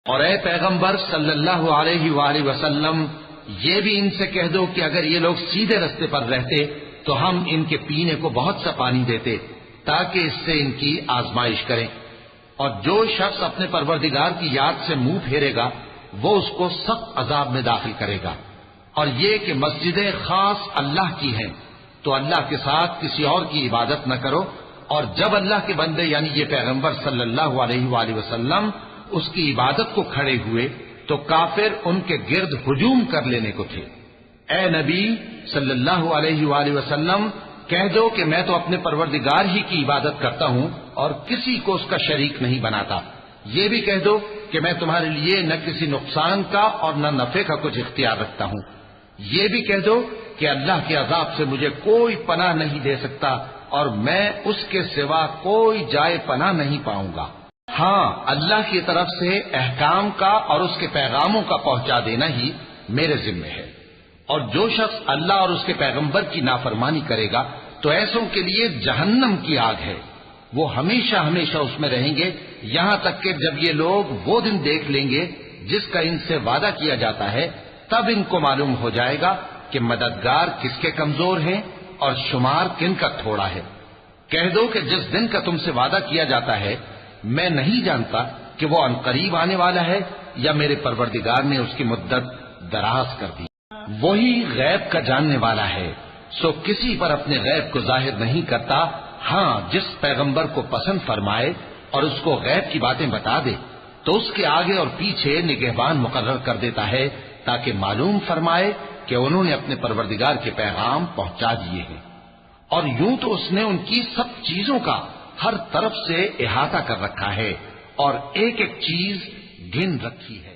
اور اے پیغمبر صلی اللہ علیہ وآلہ وسلم، یہ بھی ان سے کہہ دو کہ اگر یہ لوگ سیدھے رستے پر رہتے تو ہم ان کے پینے کو بہت سا پانی دیتے تاکہ اس سے ان کی آزمائش کریں، اور جو شخص اپنے پروردگار کی یاد سے منہ پھیرے گا وہ اس کو سخت عذاب میں داخل کرے گا۔ اور یہ کہ مسجدیں خاص اللہ کی ہیں تو اللہ کے ساتھ کسی اور کی عبادت نہ کرو، اور جب اللہ کے بندے یعنی یہ پیغمبر صلی اللہ علیہ وآلہ وسلم اس کی عبادت کو کھڑے ہوئے تو کافر ان کے گرد ہجوم کر لینے کو تھے۔ اے نبی صلی اللہ علیہ وآلہ وسلم، کہہ دو کہ میں تو اپنے پروردگار ہی کی عبادت کرتا ہوں اور کسی کو اس کا شریک نہیں بناتا۔ یہ بھی کہہ دو کہ میں تمہارے لیے نہ کسی نقصان کا اور نہ نفع کا کچھ اختیار رکھتا ہوں۔ یہ بھی کہہ دو کہ اللہ کے عذاب سے مجھے کوئی پناہ نہیں دے سکتا اور میں اس کے سوا کوئی جائے پناہ نہیں پاؤں گا۔ ہاں، اللہ کی طرف سے احکام کا اور اس کے پیغاموں کا پہنچا دینا ہی میرے ذمہ ہے، اور جو شخص اللہ اور اس کے پیغمبر کی نافرمانی کرے گا تو ایسوں کے لیے جہنم کی آگ ہے، وہ ہمیشہ ہمیشہ اس میں رہیں گے، یہاں تک کہ جب یہ لوگ وہ دن دیکھ لیں گے جس کا ان سے وعدہ کیا جاتا ہے، تب ان کو معلوم ہو جائے گا کہ مددگار کس کے کمزور ہیں اور شمار کن کا تھوڑا ہے۔ کہہ دو کہ جس دن کا تم سے وعدہ کیا جاتا ہے میں نہیں جانتا کہ وہ عنقریب آنے والا ہے یا میرے پروردگار نے اس کی مدت دراز کر دی۔ وہی غیب کا جاننے والا ہے، سو کسی پر اپنے غیب کو ظاہر نہیں کرتا، ہاں جس پیغمبر کو پسند فرمائے اور اس کو غیب کی باتیں بتا دے تو اس کے آگے اور پیچھے نگہبان مقرر کر دیتا ہے تاکہ معلوم فرمائے کہ انہوں نے اپنے پروردگار کے پیغام پہنچا دیے ہیں، اور یوں تو اس نے ان کی سب چیزوں کا ہر طرف سے احاطہ کر رکھا ہے اور ایک ایک چیز گن رکھی ہے۔